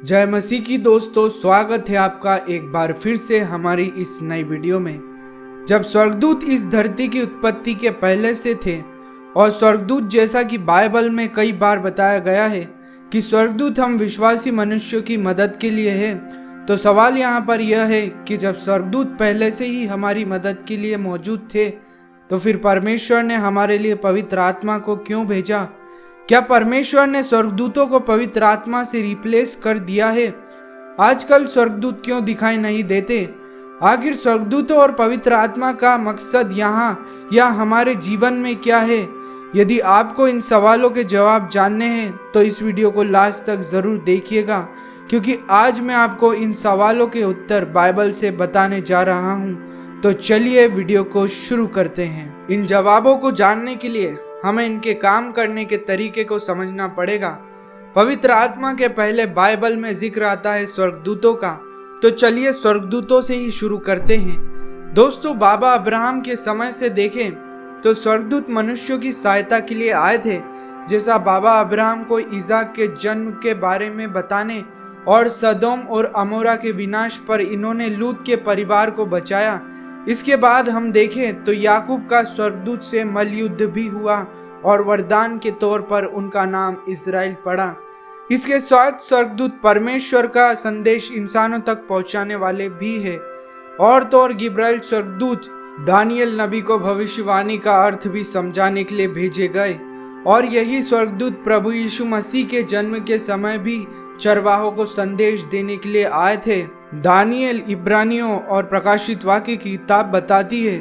जय मसीह की दोस्तों, स्वागत है आपका एक बार फिर से हमारी इस नई वीडियो में। जब स्वर्गदूत इस धरती की उत्पत्ति के पहले से थे और स्वर्गदूत जैसा कि बाइबल में कई बार बताया गया है कि स्वर्गदूत हम विश्वासी मनुष्यों की मदद के लिए है, तो सवाल यहाँ पर यह है कि जब स्वर्गदूत पहले से ही हमारी मदद के लिए मौजूद थे तो फिर परमेश्वर ने हमारे लिए पवित्र आत्मा को क्यों भेजा? क्या परमेश्वर ने स्वर्गदूतों को पवित्र आत्मा से रिप्लेस कर दिया है? आजकल स्वर्गदूत क्यों दिखाई नहीं देते? आखिर स्वर्गदूतों और पवित्र आत्मा का मकसद यहाँ या हमारे जीवन में क्या है? यदि आपको इन सवालों के जवाब जानने हैं तो इस वीडियो को लास्ट तक जरूर देखिएगा, क्योंकि आज मैं आपको इन सवालों के उत्तर बाइबल से बताने जा रहा हूँ। तो चलिए वीडियो को शुरू करते हैं। इन जवाबों को जानने के लिए हमें इनके काम करने के तरीके को समझना पड़ेगा। पवित्र आत्मा के पहले बाइबल में जिक्र आता है स्वर्गदूतों का, तो चलिए स्वर्गदूतों से ही शुरू करते हैं। दोस्तों, बाबा अब्राहम के समय से देखें तो स्वर्गदूत मनुष्यों की सहायता के लिए आए थे। जैसा बाबा अब्राहम को इसहाक के जन्म के बारे में बताने और सदोम और अमोरा के विनाश पर इन्होंने लूत के परिवार को बचाया। इसके बाद हम देखें तो याकूब का स्वर्गदूत से मल्लयुद्ध भी हुआ और वरदान के तौर पर उनका नाम इज़राइल पड़ा। इसके साथ स्वर्गदूत परमेश्वर का संदेश इंसानों तक पहुंचाने वाले भी है। और तो और गिब्राइल स्वर्गदूत दानियल नबी को भविष्यवाणी का अर्थ भी समझाने के लिए भेजे गए, और यही स्वर्गदूत प्रभु यीशु मसीह के जन्म के समय भी चरवाहों को संदेश देने के लिए आए थे। दानियल, इब्रानियों और प्रकाशित वाक्य की किताब बताती है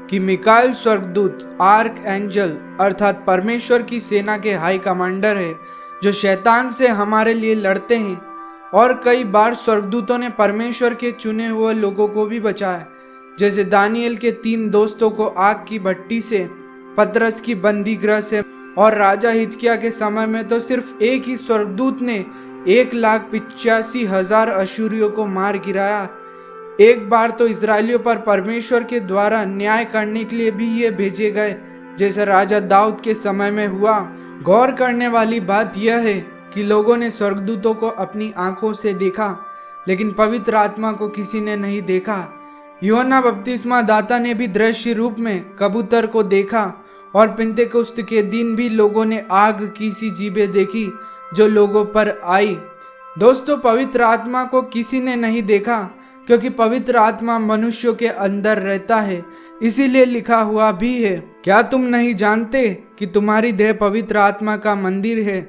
कि मिकाएल स्वर्गदूत आर्क एंजल अर्थात परमेश्वर की सेना के हाई कमांडर है, जो शैतान से हमारे लिए लड़ते हैं। और कई बार स्वर्गदूतों ने परमेश्वर के चुने हुए लोगों को भी बचाया, जैसे दानियल के 3 दोस्तों को आग की भट्टी से, पतरस की बंदी गृह से, और राजा हिजकिय्याह के समय में तो सिर्फ एक ही स्वर्गदूत ने 1,85,000 अशूरियों को मार गिराया। एक बार तो इजरायलियों पर परमेश्वर के द्वारा न्याय करने के लिए भी ये भेजे गए, जैसे राजा दाऊद के समय में हुआ। गौर करने वाली बात यह है कि लोगों ने स्वर्गदूतों को अपनी आंखों से देखा, लेकिन पवित्र आत्मा को किसी ने नहीं देखा। यूहन्ना बपतिस्मा दाता ने भी दृश्य रूप में कबूतर को देखा, और पिंतेकुस्त के दिन भी लोगों ने आग की सी जीभें देखी जो लोगों पर आई। दोस्तों, पवित्र आत्मा को किसी ने नहीं देखा, क्योंकि पवित्र आत्मा मनुष्यों के अंदर रहता है। इसीलिए लिखा हुआ भी है, क्या तुम नहीं जानते कि तुम्हारी देह पवित्र आत्मा का मंदिर है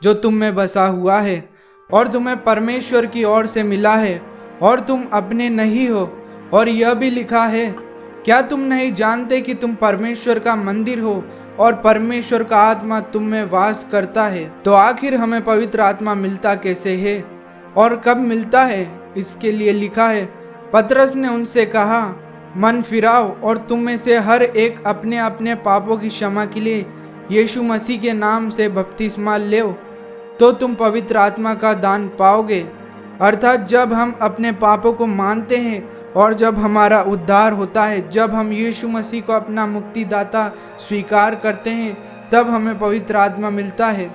जो तुम में बसा हुआ है, और तुम्हें परमेश्वर की ओर से मिला है, और तुम अपने नहीं हो। और यह भी लिखा है, क्या तुम नहीं जानते कि तुम परमेश्वर का मंदिर हो और परमेश्वर का आत्मा तुम में वास करता है? तो आखिर हमें पवित्र आत्मा मिलता कैसे है और कब मिलता है? इसके लिए लिखा है, पतरस ने उनसे कहा, मन फिराओ और तुम में से हर एक अपने अपने पापों की क्षमा के लिए यीशु मसीह के नाम से बपतिस्मा लो, तो तुम पवित्र आत्मा का दान पाओगे। अर्थात जब हम अपने पापों को मानते हैं और जब हमारा उद्धार होता है, जब हम यीशु मसीह को अपना मुक्तिदाता स्वीकार करते हैं, तब हमें पवित्र आत्मा मिलता है।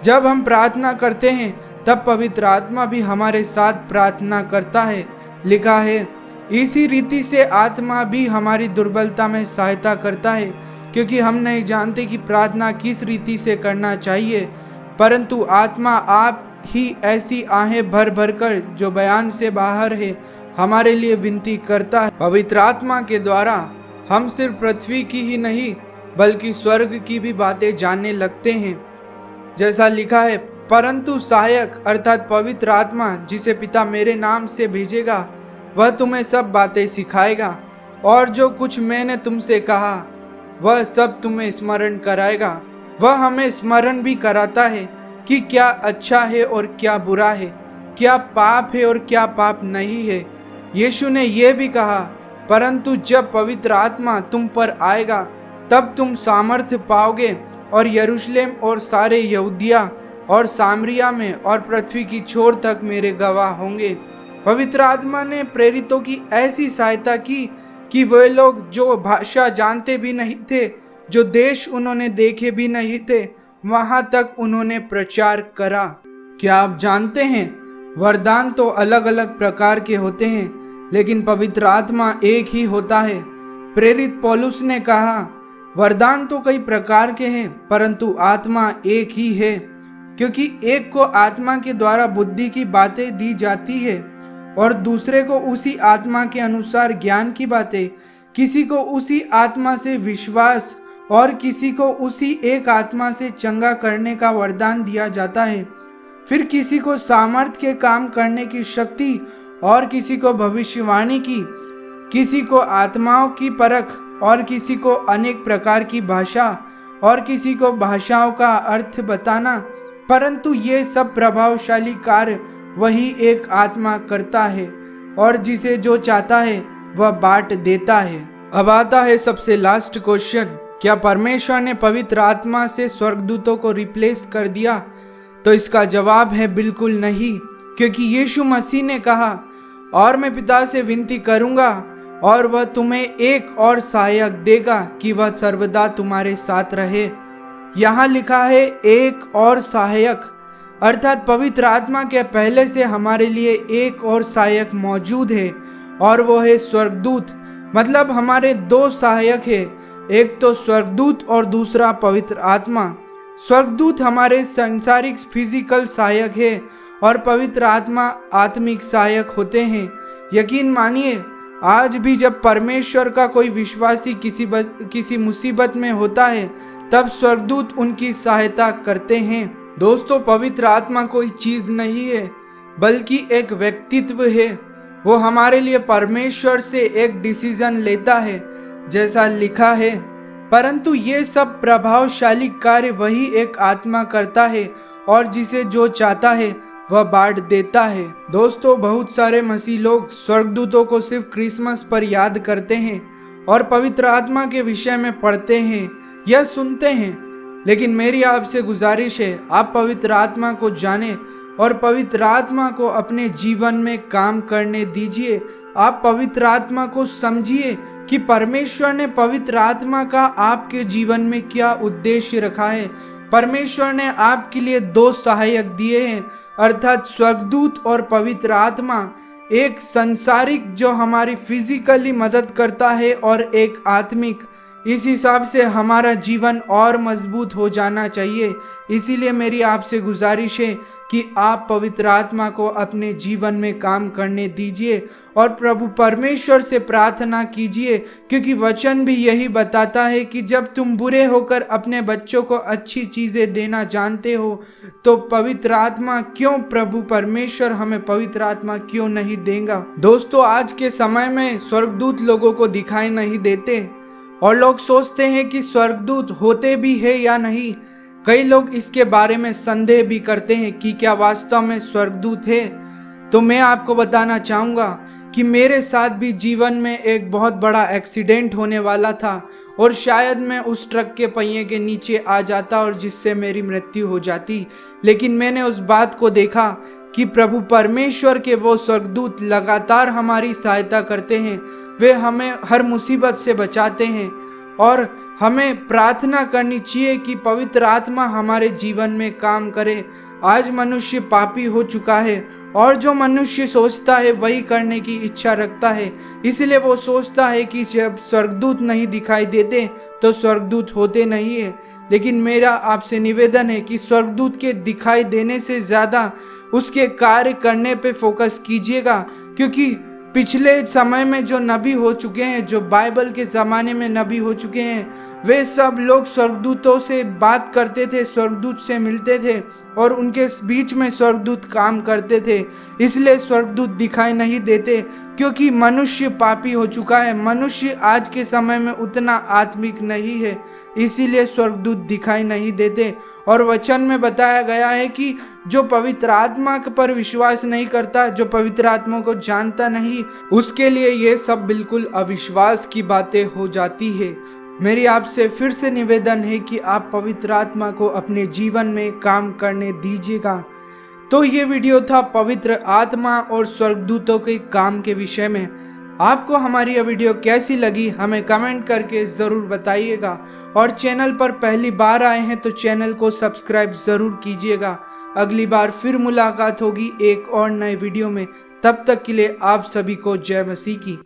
जब हम प्रार्थना करते हैं तब पवित्र आत्मा भी हमारे साथ प्रार्थना करता है। लिखा है, इसी रीति से आत्मा भी हमारी दुर्बलता में सहायता करता है, क्योंकि हम नहीं जानते कि प्रार्थना किस रीति से करना चाहिए, परंतु आत्मा आप ही ऐसी आहें भर भर कर जो बयान से बाहर है हमारे लिए विनती करता है। पवित्र आत्मा के द्वारा हम सिर्फ पृथ्वी की ही नहीं बल्कि स्वर्ग की भी बातें जानने लगते हैं। जैसा लिखा है, परंतु सहायक अर्थात पवित्र आत्मा जिसे पिता मेरे नाम से भेजेगा, वह तुम्हें सब बातें सिखाएगा, और जो कुछ मैंने तुमसे कहा वह सब तुम्हें स्मरण कराएगा। वह हमें स्मरण भी कराता है कि क्या अच्छा है और क्या बुरा है, क्या पाप है और क्या पाप नहीं है। यीशु ने यह भी कहा, परंतु जब पवित्र आत्मा तुम पर आएगा तब तुम सामर्थ्य पाओगे, और यरूशलेम और सारे यहूदिया और सामरिया में और पृथ्वी की छोर तक मेरे गवाह होंगे। पवित्र आत्मा ने प्रेरितों की ऐसी सहायता की कि वे लोग जो भाषा जानते भी नहीं थे, जो देश उन्होंने देखे भी नहीं थे, वहां तक उन्होंने प्रचार करा। क्या आप जानते हैं वरदान तो अलग अलग प्रकार के होते हैं, लेकिन पवित्र आत्मा एक ही होता है। प्रेरित पौलुस ने कहा, वरदान तो कई प्रकार के हैं, परंतु आत्मा एक ही है, क्योंकि एक को आत्मा के द्वारा बुद्धि की बातें दी जाती है और दूसरे को उसी आत्मा के अनुसार ज्ञान की बातें, किसी को उसी आत्मा से विश्वास और किसी को उसी एक आत्मा से चंगा करने का वरदान दिया जाता है। फिर किसी को सामर्थ के काम करने की शक्ति और किसी को भविष्यवाणी की, किसी को आत्माओं की परख और किसी को अनेक प्रकार की भाषा और किसी को भाषाओं का अर्थ बताना। परंतु ये सब प्रभावशाली कार्य वही एक आत्मा करता है और जिसे जो चाहता है वह बांट देता है। अब आता है सबसे लास्ट क्वेश्चन, क्या परमेश्वर ने पवित्र आत्मा से स्वर्गदूतों को रिप्लेस कर दिया? तो इसका जवाब है बिल्कुल नहीं, क्योंकि यीशु मसीह ने कहा, और मैं पिता से विनती करूंगा और वह तुम्हें एक और सहायक देगा कि वह सर्वदा तुम्हारे साथ रहे। यहाँ लिखा है एक और सहायक, अर्थात पवित्र आत्मा के पहले से हमारे लिए एक और सहायक मौजूद है और वो है स्वर्गदूत। मतलब हमारे दो सहायक है, एक तो स्वर्गदूत और दूसरा पवित्र आत्मा। स्वर्गदूत हमारे सांसारिक फिजिकल सहायक है और पवित्र आत्मा आत्मिक सहायक होते हैं। यकीन मानिए, आज भी जब परमेश्वर का कोई विश्वासी किसी मुसीबत में होता है, तब स्वर्गदूत उनकी सहायता करते हैं। दोस्तों, पवित्र आत्मा कोई चीज नहीं है, बल्कि एक व्यक्तित्व है। वो हमारे लिए परमेश्वर से एक डिसीजन लेता है, जैसा लिखा है, परंतु ये सब प्रभावशाली कार्य वही एक आत्मा करता है और जिसे जो चाहता है वह बांट देता है। दोस्तों, बहुत सारे मसीह लोग स्वर्गदूतों को सिर्फ क्रिसमस पर याद करते हैं और पवित्र आत्मा के विषय में पढ़ते हैं या सुनते हैं, लेकिन मेरी आपसे गुजारिश है, आप पवित्र आत्मा को जानें और पवित्र आत्मा को अपने जीवन में काम करने दीजिए। आप पवित्र आत्मा को समझिए कि परमेश्वर ने पवित्र आत्मा का आपके जीवन में क्या उद्देश्य रखा है। परमेश्वर ने आपके लिए दो सहायक दिए हैं, अर्थात स्वर्गदूत और पवित्र आत्मा। एक संसारिक जो हमारी फिजिकली मदद करता है और एक आत्मिक। इस हिसाब से हमारा जीवन और मजबूत हो जाना चाहिए। इसीलिए मेरी आपसे गुजारिश है कि आप पवित्र आत्मा को अपने जीवन में काम करने दीजिए और प्रभु परमेश्वर से प्रार्थना कीजिए, क्योंकि वचन भी यही बताता है कि जब तुम बुरे होकर अपने बच्चों को अच्छी चीज़ें देना जानते हो, तो पवित्र आत्मा क्यों, प्रभु परमेश्वर हमें पवित्र आत्मा क्यों नहीं देगा। दोस्तों, आज के समय में स्वर्गदूत लोगों को दिखाई नहीं देते और लोग सोचते हैं कि स्वर्गदूत होते भी है या नहीं। कई लोग इसके बारे में संदेह भी करते हैं कि क्या वास्तव में स्वर्गदूत है। तो मैं आपको बताना चाहूँगा कि मेरे साथ भी जीवन में एक बहुत बड़ा एक्सीडेंट होने वाला था और शायद मैं उस ट्रक के पहिए के नीचे आ जाता और जिससे मेरी मृत्यु हो जाती। लेकिन मैंने उस बात को देखा कि प्रभु परमेश्वर के वो स्वर्गदूत लगातार हमारी सहायता करते हैं। वे हमें हर मुसीबत से बचाते हैं और हमें प्रार्थना करनी चाहिए कि पवित्र आत्मा हमारे जीवन में काम करे। आज मनुष्य पापी हो चुका है और जो मनुष्य सोचता है वही करने की इच्छा रखता है, इसलिए वो सोचता है कि जब स्वर्गदूत नहीं दिखाई देते तो स्वर्गदूत होते नहीं है। लेकिन मेरा आपसे निवेदन है कि स्वर्गदूत के दिखाई देने से ज़्यादा उसके कार्य करने पे फोकस कीजिएगा, क्योंकि पिछले समय में जो नबी हो चुके हैं, जो बाइबल के ज़माने में नबी हो चुके हैं, वे सब लोग स्वर्गदूतों से बात करते थे, स्वर्गदूत से मिलते थे और उनके बीच में स्वर्गदूत काम करते थे। इसलिए स्वर्गदूत दिखाई नहीं देते, क्योंकि मनुष्य पापी हो चुका है। मनुष्य आज के समय में उतना आत्मिक नहीं है, इसीलिए स्वर्गदूत दिखाई नहीं देते। और वचन में बताया गया है कि जो पवित्र आत्मा पर विश्वास नहीं करता, जो पवित्र आत्मा को जानता नहीं, उसके लिए ये सब बिल्कुल अविश्वास की बातें हो जाती है। मेरी आपसे फिर से निवेदन है कि आप पवित्र आत्मा को अपने जीवन में काम करने दीजिएगा। तो ये वीडियो था पवित्र आत्मा और स्वर्गदूतों के काम के विषय में। आपको हमारी यह वीडियो कैसी लगी हमें कमेंट करके ज़रूर बताइएगा, और चैनल पर पहली बार आए हैं तो चैनल को सब्सक्राइब ज़रूर कीजिएगा। अगली बार फिर मुलाकात होगी एक और नए वीडियो में। तब तक के लिए आप सभी को जय मसीह की।